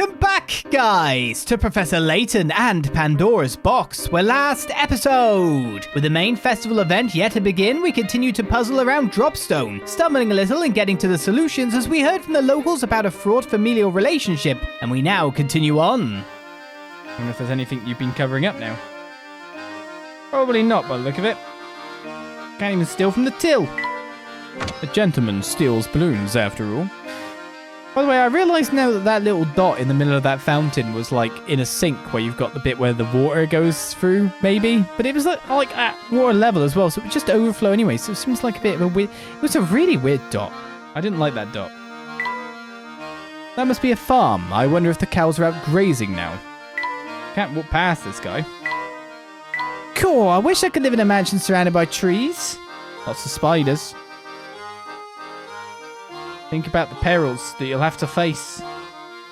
Welcome back, guys, to Professor Layton and Pandora's box, where last episode, with the main festival event yet to begin, we continue to puzzle around Dropstone, stumbling a little and getting to the solutions as we heard from the locals about a fraught familial relationship, and we now continue on. I wonder if there's anything you've been covering up now. Probably not by the look of it. Can't even steal from the till. A gentleman steals balloons, after all. By the way, I realised now that that little dot in the middle of that fountain was like in a sink where you've got the bit where the water goes through, maybe. But it was like at water level as well, so it would just overflow anyway. So it seems like a bit of a weird... It was a really weird dot. I didn't like that dot. That must be a farm. I wonder if the cows are out grazing now. Can't walk past this guy. Cool, I wish I could live in a mansion surrounded by trees. Lots of spiders. Think about the perils that you'll have to face.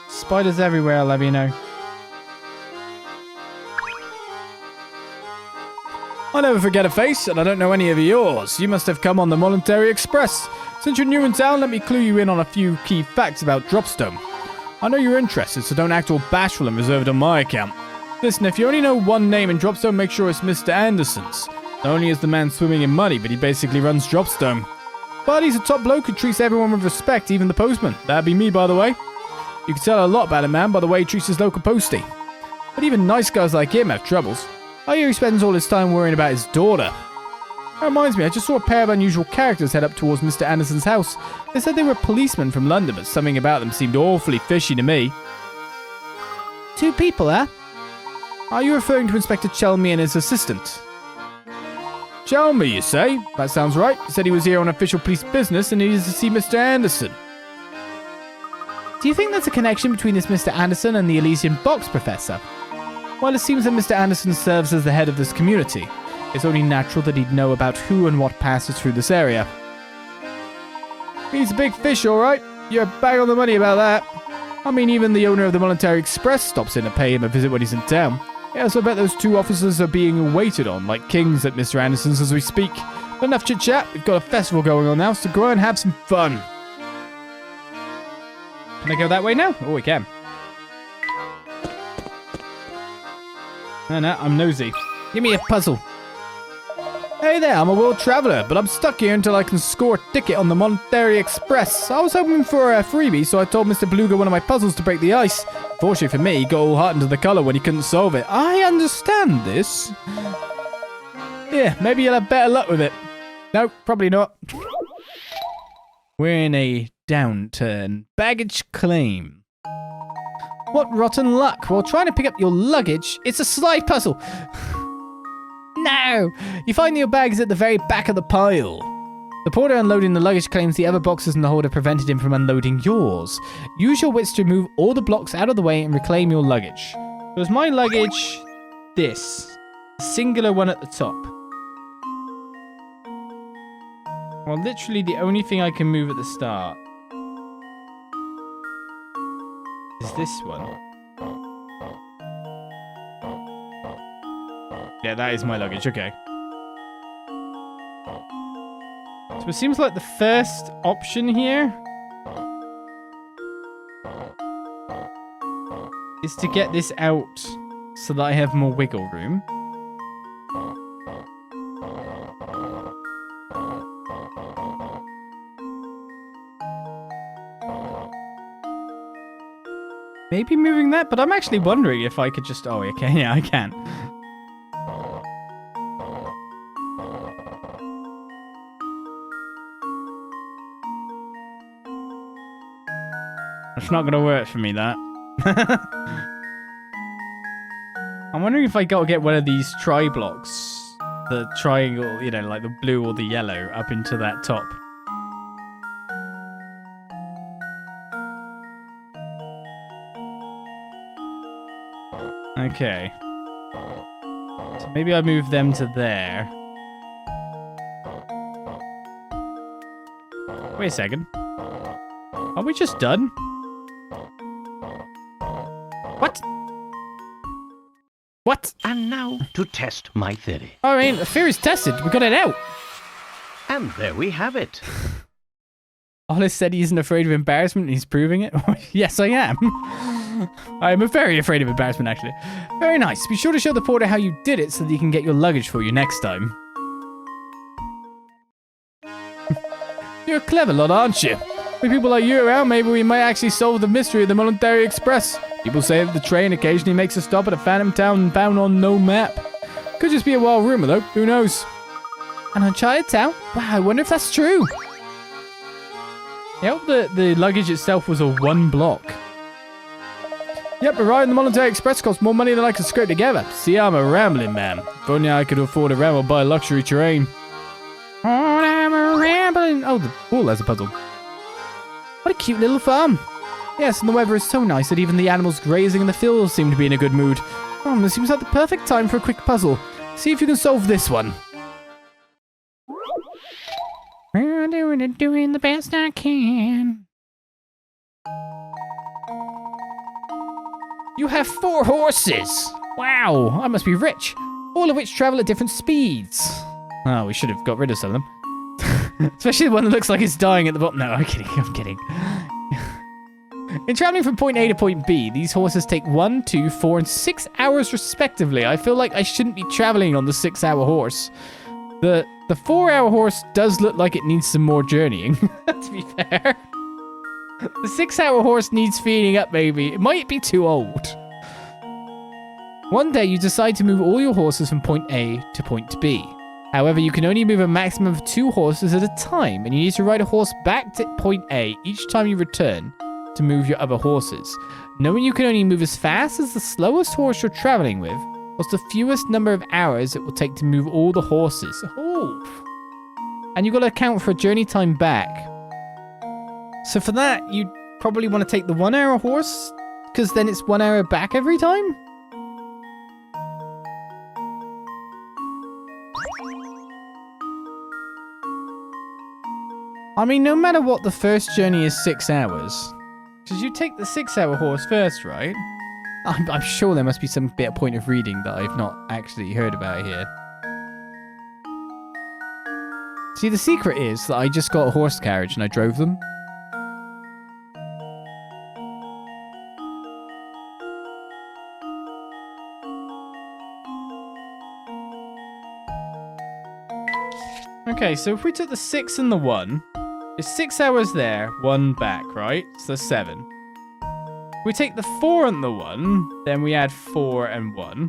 Spiders everywhere, I'll have you know. I'll never forget a face, and I don't know any of yours. You must have come on the Molentary Express. Since you're new in town, let me clue you in on a few key facts about Dropstone. I know you're interested, so don't act all bashful and reserved on my account. Listen, if you only know one name in Dropstone, make sure it's Mr. Anderson's. Not only is the man swimming in money, but he basically runs Dropstone. But he's a top bloke who treats everyone with respect, even the postman. That'd be me, by the way. You can tell a lot about a man by the way he treats his local postie. But even nice guys like him have troubles. I hear he spends all his time worrying about his daughter. That reminds me, I just saw a pair of unusual characters head up towards Mr. Anderson's house. They said they were policemen from London, but something about them seemed awfully fishy to me. Two people, huh? Are you referring to Inspector Chel and his assistant? Chel, you say? That sounds right. He said he was here on official police business and needed to see Mr. Anderson. Do you think there's a connection between this Mr. Anderson and the Elysian Box, Professor? Well, it seems that Mr. Anderson serves as the head of this community. It's only natural that he'd know about who and what passes through this area. He's a big fish, all right. You're bang on the money about that. I mean, even the owner of the Molentary Express stops in to pay him a visit when he's in town. Yeah, so I bet those two officers are being waited on like kings at Mr. Anderson's as we speak. But enough chit-chat. We've got a festival going on now, so go and have some fun. Can I go that way now? Oh, we can. No, I'm nosy. Give me a puzzle. Hey there, I'm a world traveller, but I'm stuck here until I can score a ticket on the Molentary Express. I was hoping for a freebie, so I told Mr. Beluga one of my puzzles to break the ice. Fortunately for me, he got all hot into the colour when he couldn't solve it. I understand this. Yeah, maybe you'll have better luck with it. No, probably not. We're in a downturn. Baggage claim. What rotten luck. While trying to pick up your luggage, it's a slide puzzle. No! You find your bags at the very back of the pile. The porter unloading the luggage claims the other boxes in the holder prevented him from unloading yours. Use your wits to remove all the blocks out of the way and reclaim your luggage. So is my luggage this? A singular one at the top. Well, literally the only thing I can move at the start is this one. Yeah, that is my luggage, okay. So it seems like the first option here is to get this out so that I have more wiggle room. Maybe moving that, but I'm actually wondering if I could just... Oh, okay, yeah, I can. It's not going to work for me, that. I'm wondering if I got to get one of these tri-blocks. The triangle, you know, like the blue or the yellow up into that top. Okay. So maybe I move them to there. Wait a second. Are we just done? What? What? And now to test my theory. I mean, the theory's tested. We got it out. And there we have it. Olis said he isn't afraid of embarrassment and he's proving it. Yes, I am. I am very afraid of embarrassment, actually. Very nice. Be sure to show the porter how you did it so that he can get your luggage for you next time. You're a clever lot, aren't you? With people like you around, maybe we might actually solve the mystery of the Molentary Express. People say that the train occasionally makes a stop at a phantom town found on no map. Could just be a wild rumor, though. Who knows? An uncharted town? Wow, I wonder if that's true. Yep, the luggage itself was a 1 block. Yep, a ride in the Molentary Express costs more money than I can scrape together. See, I'm a rambling man. If only I could afford a ramble by a luxury train. Oh, I'm a rambling... Oh, the bull has a puzzle. What a cute little farm. Yes, and the weather is so nice that even the animals grazing in the fields seem to be in a good mood. Oh, this seems like the perfect time for a quick puzzle. See if you can solve this one. I'm doing the best I can. You have 4 horses. Wow, I must be rich. All of which travel at different speeds. Oh, we should have got rid of some of them. Especially the one that looks like it's dying at the bottom. No, I'm kidding. In traveling from point A to point B, these horses take 1, 2, 4, and 6 hours respectively. I feel like I shouldn't be traveling on the 6-hour horse. The 4-hour horse does look like it needs some more journeying, to be fair. The 6-hour horse needs feeding up, maybe. It might be too old. One day, you decide to move all your horses from point A to point B. However, you can only move a maximum of 2 horses at a time, and you need to ride a horse back to point A each time you return to move your other horses. Knowing you can only move as fast as the slowest horse you're traveling with, what's the fewest number of hours it will take to move all the horses? Oh. And you've got to account for a journey time back. So for that, you'd probably want to take the 1-hour horse, because then it's 1 hour back every time? I mean, no matter what, the first journey is 6 hours. Because you take the 6-hour horse first, right? I'm sure there must be some bit of point of reading that I've not actually heard about here. See, the secret is that I just got a horse carriage and I drove them. Okay, so if we took the 6 and the 1, it's 6 hours there, 1 back, right? So 7. If we take the 4 and the 1, then we add 4 and 1.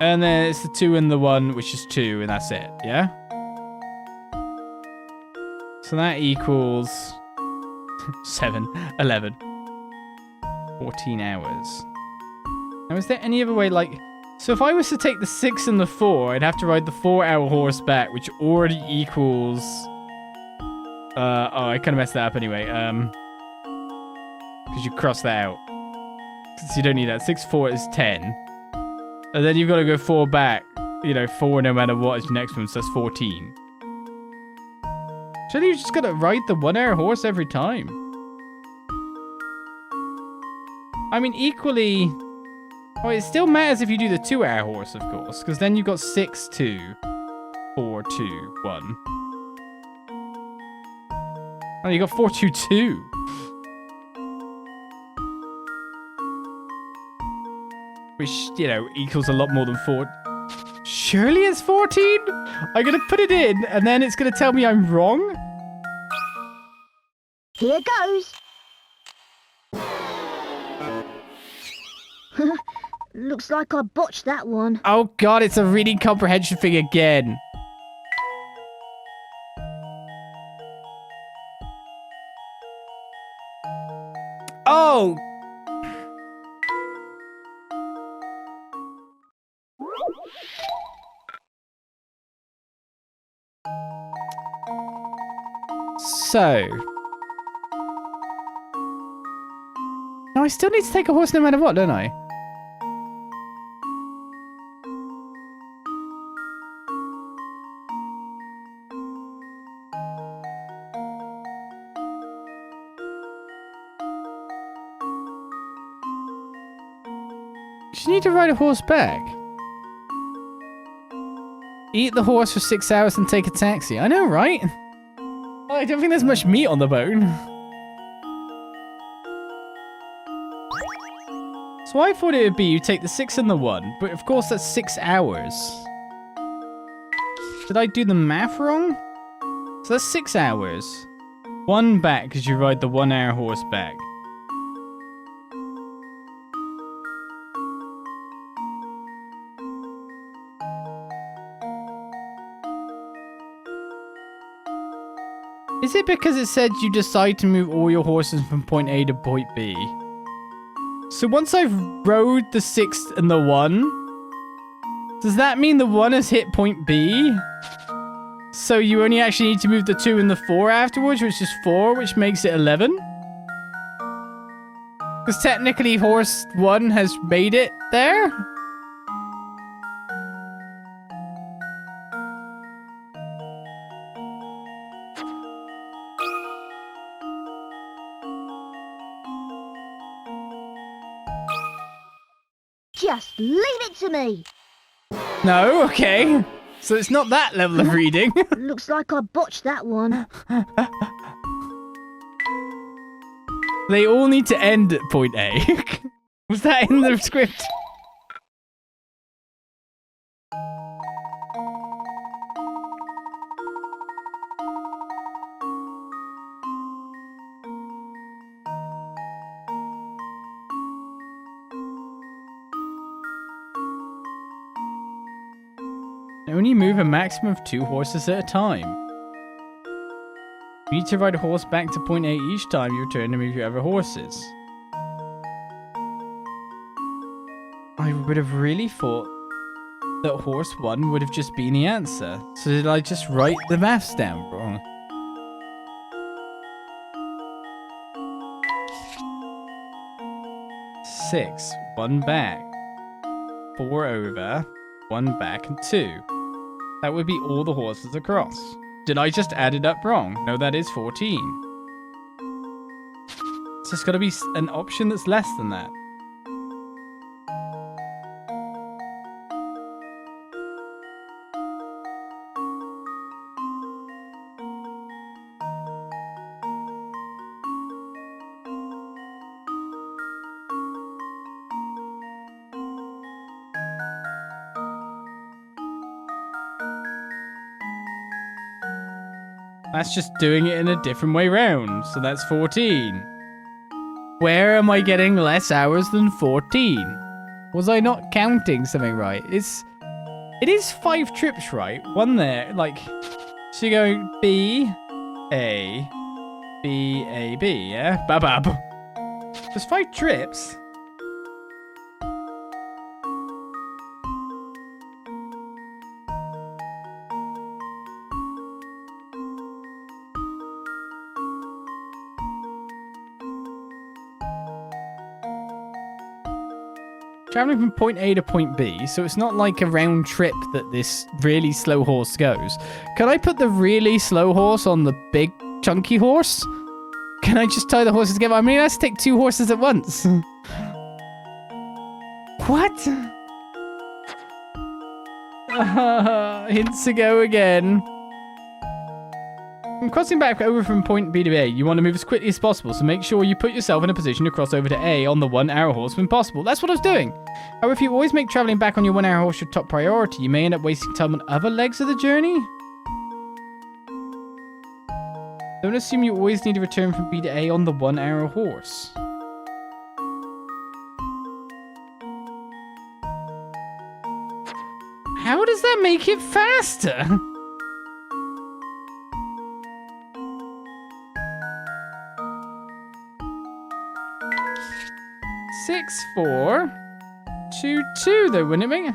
And then it's the 2 and the 1, which is 2, and that's it, yeah? So that equals 7, 11, 14 hours. Now, is there any other way, like... So if I was to take the 6 and the 4, I'd have to ride the 4-hour horse back, which already equals... oh, I kind of messed that up anyway. Because you cross that out. So you don't need that. 6, 4 is 10. And then you've got to go 4 back. You know, 4 no matter what is your next one, so that's 14. Surely you just got to ride the 1-hour horse every time. I mean, equally... Oh, it still matters if you do the 2-hour horse, of course, because then you've got 6, 2, 4, 2, 1. Oh, you got 4, 2, 2. Which, you know, equals a lot more than 4. Surely it's 14? I'm going to put it in, and then it's going to tell me I'm wrong? Here goes. Looks like I botched that one. Oh god, it's a reading comprehension thing again. Oh! So... No, I still need to take a horse no matter what, don't I? You need to ride a horse back. Eat the horse for 6 hours and take a taxi. I know, right? Oh, I don't think there's much meat on the bone. So I thought it would be you take the 6 and the 1, but of course that's 6 hours. Did I do the math wrong? So that's 6 hours. 1 back because you ride the 1 hour horse back. Is it because it said you decide to move all your horses from point A to point B? So once I've rode the 6 and the 1, does that mean the 1 has hit point B? So you only actually need to move the 2 and the 4 afterwards, which is 4, which makes it 11? Because technically horse 1 has made it there? Just leave it to me. No, okay. So it's not that level of reading. Looks like I botched that one. They all need to end at point A. Was that in the script? Only move a maximum of 2 horses at a time. You need to ride a horse back to point A each time you return to move your other horses. I would have really thought that horse 1 would have just been the answer. So did I just write the maths down wrong? Six, 1 back, 4 over, 1 back, and 2. That would be all the horses across. Did I just add it up wrong? No, that is 14. So it's got to be an option that's less than that. That's just doing it in a different way round. So that's 14. Where am I getting less hours than 14? Was I not counting something right? It is 5 trips, right? 1 there, like, so you're going B, A, B, A, B, yeah? Babab. There's 5 trips. Traveling from point A to point B, so it's not like a round trip that this really slow horse goes. Can I put the really slow horse on the big chunky horse? Can I just tie the horses together? I mean, let's take 2 horses at once. What? Hints to go again. When crossing back over from point B to A, you want to move as quickly as possible, so make sure you put yourself in a position to cross over to A on the 1 hour horse when possible. That's what I was doing. However, if you always make traveling back on your 1 hour horse your top priority, you may end up wasting time on other legs of the journey. Don't assume you always need to return from B to A on the 1 hour horse. How does that make it faster? Six, 4, 2, 2 though, wouldn't it make?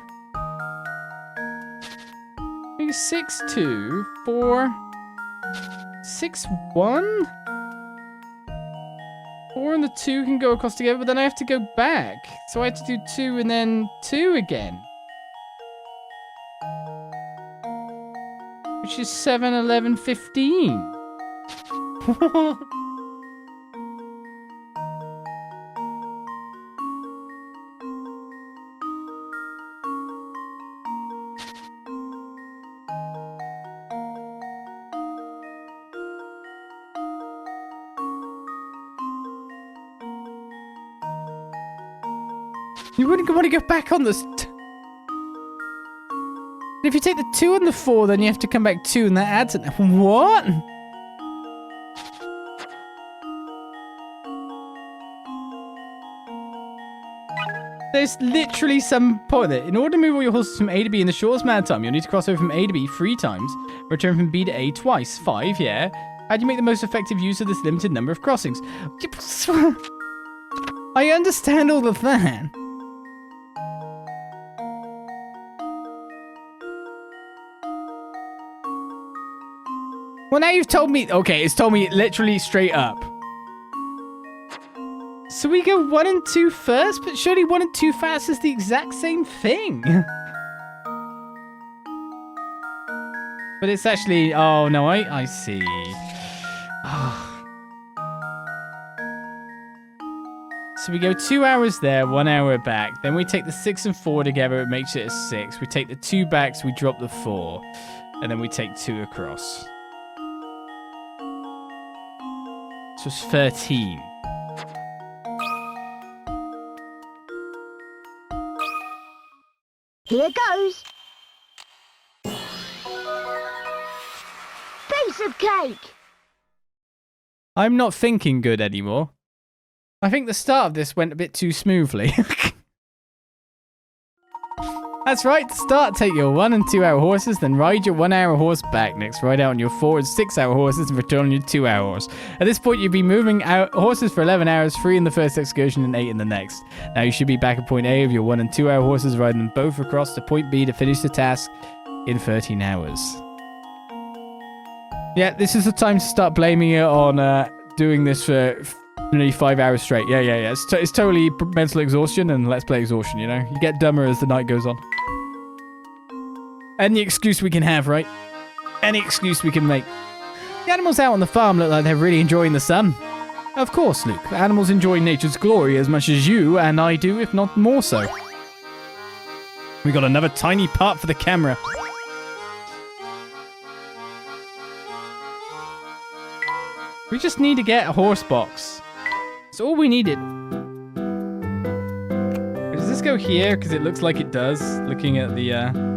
Maybe 6, 2, 4, 6, 1? 4 and the 2 can go across together, but then I have to go back. So I have to do 2 and then 2 again. Which is 7, 11, 15. You wouldn't want to go back on this. If you take the 2 and the 4, then you have to come back 2, and that adds it. What? There's literally some point there. In order to move all your horses from A to B in the shortest amount of time, you'll need to cross over from A to B 3 times, return from B to A twice. 5, yeah. How do you make the most effective use of this limited number of crossings? I understand all of that. Well, now you've told me... Okay, it's told me literally straight up. So we go 1 and 2 first, but surely 1 and 2 fast is the exact same thing. But it's actually... Oh, no, I see. So we go 2 hours there, 1 hour back. Then we take the 6 and 4 together. It makes it a 6. We take the 2 back, so we drop the 4. And then we take 2 across. So it's 13. Here goes. Piece of cake. I'm not thinking good anymore. I think the start of this went a bit too smoothly. That's right, to start, take your 1 and 2 hour horses, then ride your 1 hour horse back. Next, ride out on your 4 and 6 hour horses and return on your 2 hour horse. At this point, you'll be moving out horses for 11 hours, 3 in the first excursion and 8 in the next. Now you should be back at point A with your 1 and 2 hour horses, riding them both across to point B to finish the task in 13 hours. Yeah, this is the time to start blaming it on doing this for nearly 5 hours straight. Yeah. It's totally mental exhaustion and let's play exhaustion, you know? You get dumber as the night goes on. Any excuse we can have, right? Any excuse we can make. The animals out on the farm look like they're really enjoying the sun. Of course, Luke. The animals enjoy nature's glory as much as you and I do, if not more so. We got another tiny part for the camera. We just need to get a horse box. That's all we needed. Does this go here? Because it looks like it does, looking at the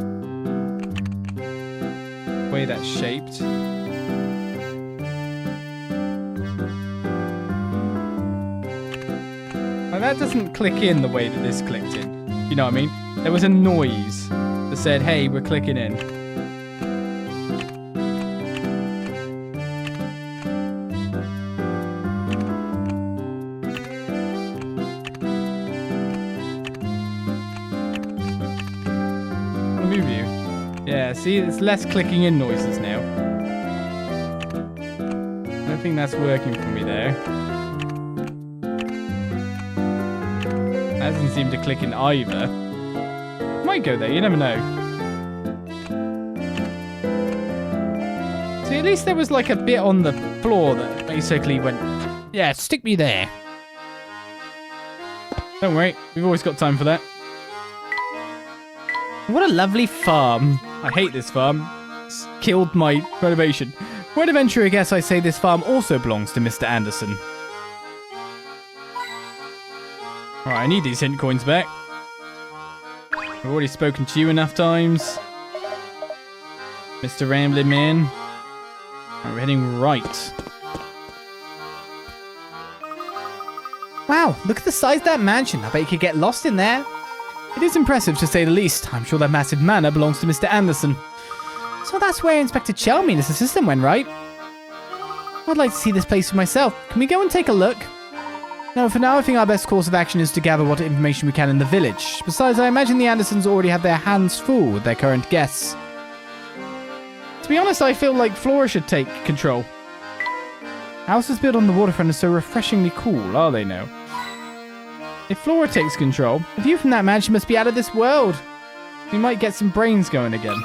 way that's shaped. Now that doesn't click in the way that this clicked in. You know what I mean? There was a noise that said, hey, we're clicking in. Move you. Yeah, see, it's less clicking in noises now. I don't think that's working for me there. That doesn't seem to click in either. Might go there, you never know. See, at least there was like a bit on the floor that basically went, yeah, stick me there. Don't worry, we've always got time for that. What a lovely farm. I hate this farm. It's killed my motivation. For an adventurer, I guess I say this farm also belongs to Mr. Anderson. Alright, I need these hint coins back. I've already spoken to you enough times. Mr. Rambling Man. Alright, we're heading right. Wow, look at the size of that mansion. I bet you could get lost in there. It is impressive, to say the least. I'm sure that massive manor belongs to Mr. Anderson. So that's where Inspector Chel, his assistant, went, right? I'd like to see this place for myself. Can we go and take a look? No, for now, I think our best course of action is to gather what information we can in the village. Besides, I imagine the Andersons already have their hands full with their current guests. To be honest, I feel like Flora should take control. Houses built on the waterfront are so refreshingly cool, are they now? If Flora takes control, the view from that mansion must be out of this world. We might get some brains going again.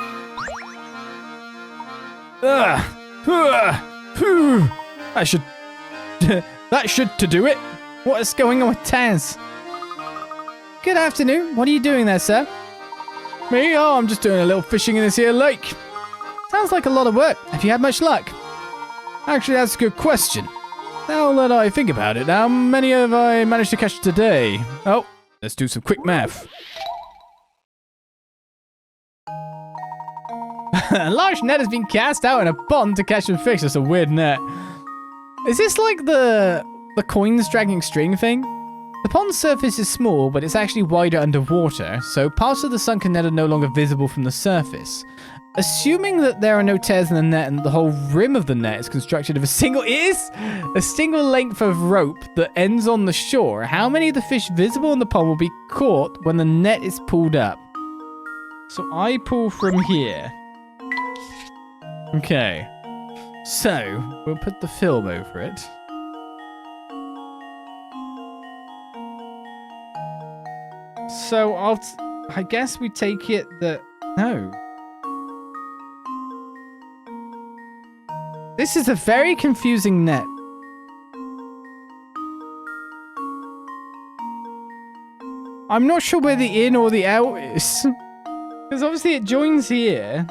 That should to do it. What is going on with Taz? Good afternoon. What are you doing there, sir? Me? Oh, I'm just doing a little fishing in this here lake. Sounds like a lot of work. Have you had much luck? Actually, that's a good question. Now that I think about it, how many have I managed to catch today? Oh, Let's do some quick math. A large net has been cast out in a pond to catch some fish. That's a weird net. Is this like the coins dragging string thing? The pond's surface is small, but it's actually wider underwater, so parts of the sunken net are no longer visible from the surface. Assuming that there are no tears in the net and the whole rim of the net is constructed of a single length of rope that ends on the shore, how many of the fish visible in the pond will be caught when the net is pulled up? So I pull from here. Okay. So, we'll put the film over it. So, I guess we take it that... No. This is a very confusing net. I'm not sure where the in or the out is. Because obviously it joins here.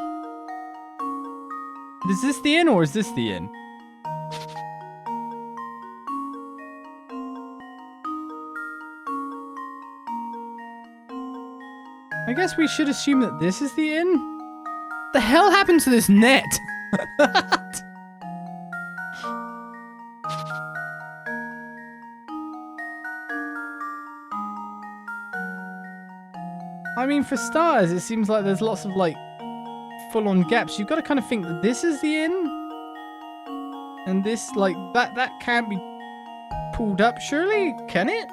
Is this the in or is this the in? I guess we should assume that this is the in? What the hell happened to this net? I mean, for starters, it seems like there's lots of, like, full-on gaps. You've got to kind of think that this is the in. And this, like, that can't be pulled up, surely? Can it?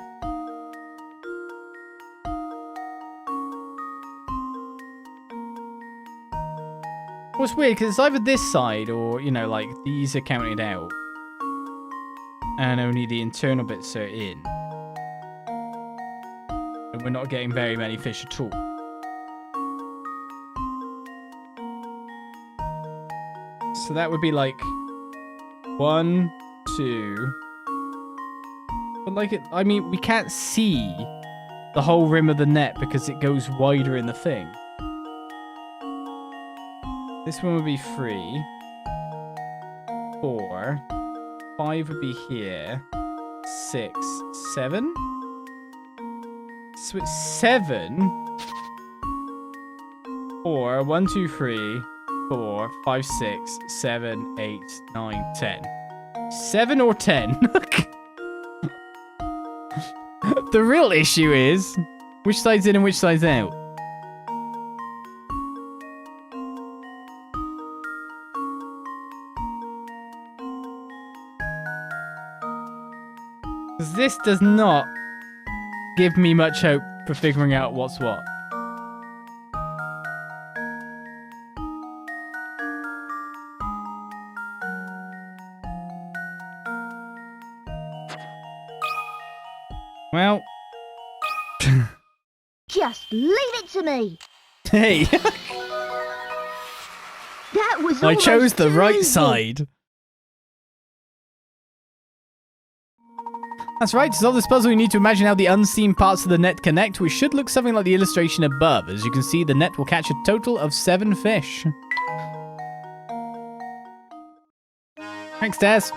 Well, it's weird, because it's either this side or, you know, like, these are counted out. And only the internal bits are in. And we're not getting very many fish at all. So that would be like 1, 2. But like it, I mean, we can't see the whole rim of the net because it goes wider in the thing. This one would be 3, 4, 5 would be here, 6, 7. So it's 7. 4, 1, 2, 3, 4, 5, 6, 7, 8, 9, 10. 7 or 10? The real issue is which side's in and which side's out. Because this does not give me much hope for figuring out what's what. Well. Just leave it to me. Hey. That was I chose the too right easy. side. That's right, to solve this puzzle, you need to imagine how the unseen parts of the net connect, which should look something like the illustration above. As you can see, the net will catch a total of 7 fish. Thanks, Daz.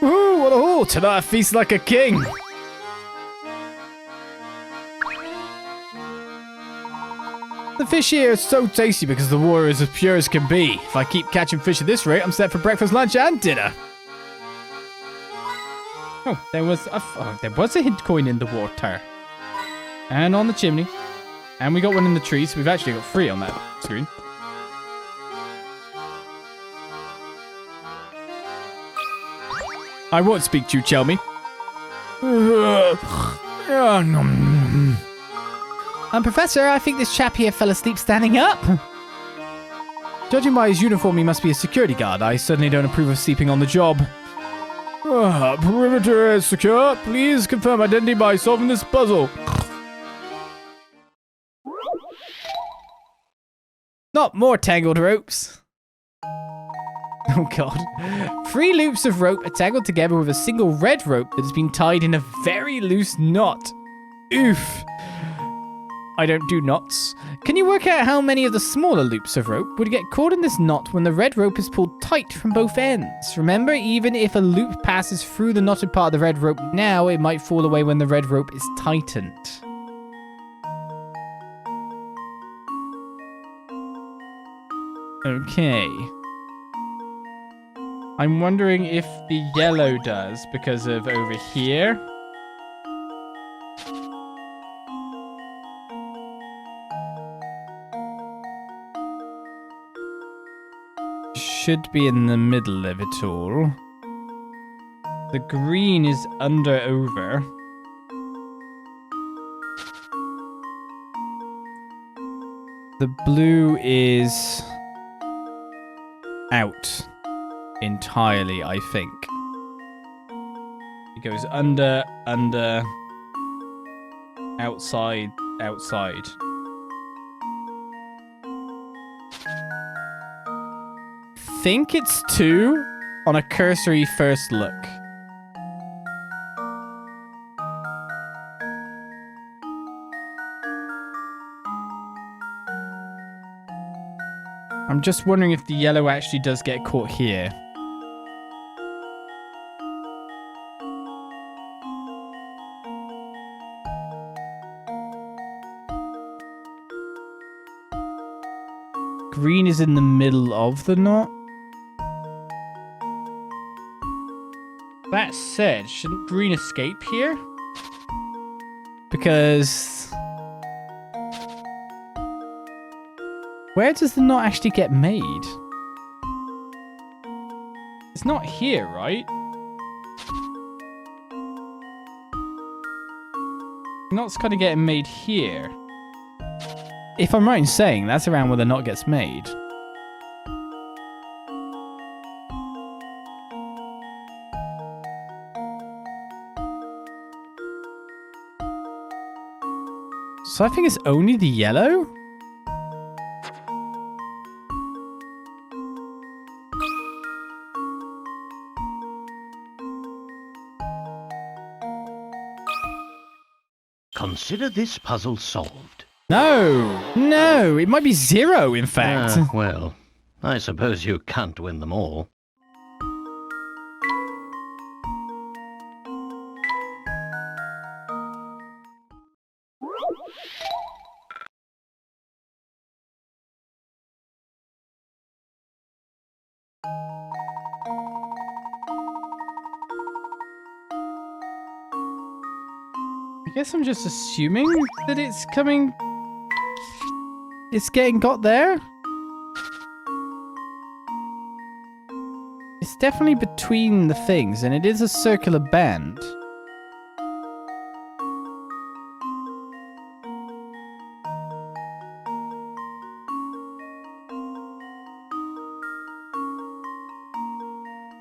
Woohoo, what a haul! Tonight I feast like a king! The fish here is so tasty because the water is as pure as can be. If I keep catching fish at this rate, I'm set for breakfast, lunch, and dinner. Oh, there was a hint coin in the water. And on the chimney. And we got one in the tree, so we've actually got 3 on that screen. I won't speak to you, Chelmy. Professor, I think this chap here fell asleep standing up. Judging by his uniform, he must be a security guard. I certainly don't approve of sleeping on the job. Perimeter is secure. Please confirm identity by solving this puzzle. Not more tangled ropes. Oh god. 3 loops of rope are tangled together with a single red rope that has been tied in a very loose knot. Oof. I don't do knots. Can you work out how many of the smaller loops of rope would get caught in this knot when the red rope is pulled tight from both ends? Remember, even if a loop passes through the knotted part of the red rope now, it might fall away when the red rope is tightened. Okay. I'm wondering if the yellow does because of over here. Should be in the middle of it all. The green is under over. The blue is out entirely, I think. It goes under, outside, outside. Think it's 2 on a cursory first look. I'm just wondering if the yellow actually does get caught here. Green is in the middle of the knot. That said, shouldn't green escape here? Because... where does the knot actually get made? It's not here, right? The knot's kind of getting made here. If I'm right in saying, that's around where the knot gets made. So I think it's only the yellow? Consider this puzzle solved. No, it might be 0, in fact. Well, I suppose you can't win them all. I guess I'm just assuming that it's coming... it's getting got there? It's definitely between the things, and it is a circular band.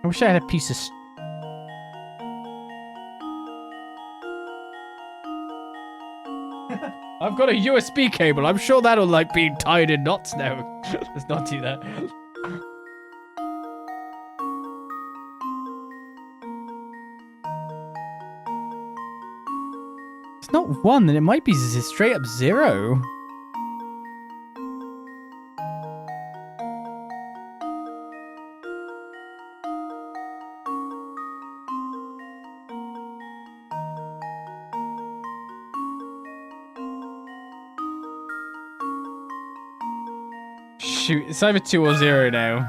I wish I had a piece of... I've got a USB cable. I'm sure that'll, like, be tied in knots now. Let's not do that. It's not 1, then it might be straight up 0. Shoot, it's either 2 or 0 now.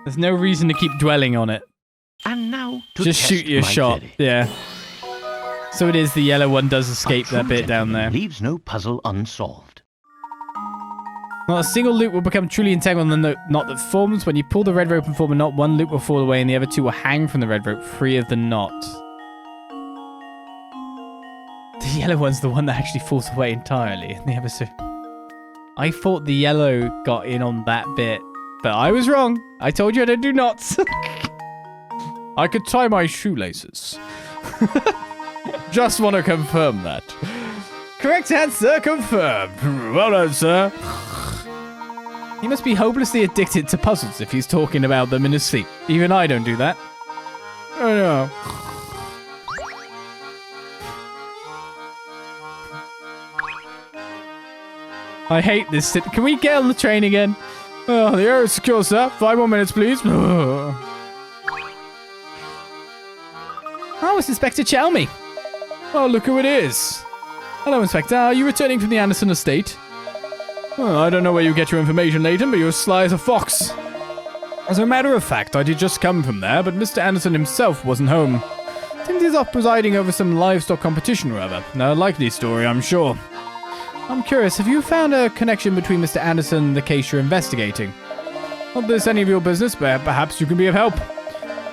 There's no reason to keep dwelling on it. And now to just test shoot your my shot. theory. Yeah. So it is the yellow one does escape that bit down there. Leaves no puzzle unsolved. Not a single loop will become truly entangled in the knot that forms. When you pull the red rope and form a knot, one loop will fall away and the other 2 will hang from the red rope, free of the knot. The yellow one's the one that actually falls away entirely in the episode. I thought the yellow got in on that bit, but I was wrong. I told you I don't do knots. I could tie my shoelaces. Just want to confirm that. Correct answer confirmed. Well done, sir. He must be hopelessly addicted to puzzles if he's talking about them in his sleep. Even I don't do that. Oh no. I hate this. Can we get on the train again? Oh, the air is secure, sir. 5 more minutes, please. Oh, it's Inspector Chelmy. Oh, look who it is. Hello, Inspector. Are you returning from the Anderson estate? Well, I don't know where you get your information, Layton, but you're as sly as a fox. As a matter of fact, I did just come from there, but Mr. Anderson himself wasn't home. Seems he's off presiding over some livestock competition or other. A likely story, I'm sure. I'm curious, have you found a connection between Mr. Anderson and the case you're investigating? Not this any of your business, but perhaps you can be of help.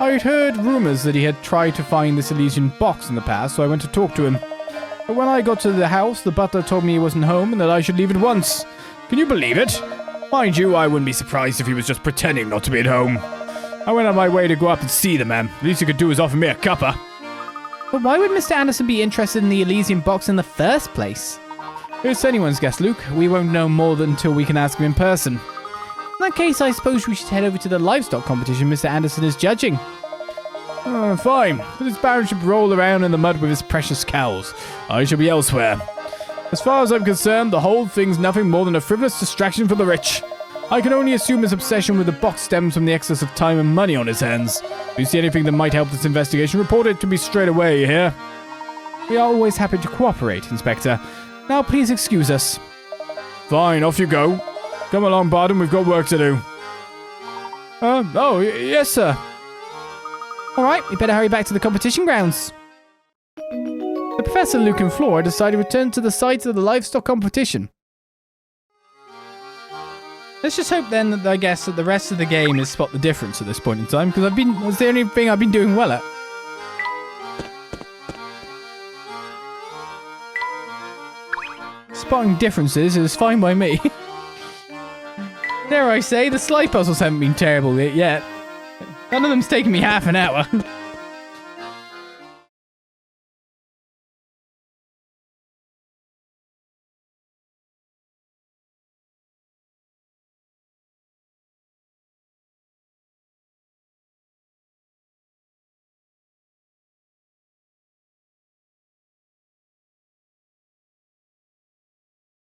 I'd heard rumors that he had tried to find this Elysian box in the past, so I went to talk to him. But when I got to the house, the butler told me he wasn't home and that I should leave at once. Can you believe it? Mind you, I wouldn't be surprised if he was just pretending not to be at home. I went on my way to go up and see the man. The least he could do was offer me a cuppa. But why would Mr. Anderson be interested in the Elysian box in the first place? It's anyone's guess, Luke. We won't know more until we can ask him in person. In that case, I suppose we should head over to the livestock competition Mr. Anderson is judging. Fine. Let his baronship roll around in the mud with his precious cows. I shall be elsewhere. As far as I'm concerned, the whole thing's nothing more than a frivolous distraction for the rich. I can only assume his obsession with the box stems from the excess of time and money on his hands. If you see anything that might help this investigation, report it to me straight away, you hear? We are always happy to cooperate, Inspector. Now please excuse us. Fine, off you go. Come along, Barton, we've got work to do. Yes, sir. All right, we better hurry back to the competition grounds. The Professor, Luke, and Flora decided to return to the site of the livestock competition. Let's just hope then that that the rest of the game is spot the difference at this point in time, because it's the only thing I've been doing well at. Spotting differences is fine by me. Dare I say, the slide puzzles haven't been terrible yet. None of them's taken me half an hour.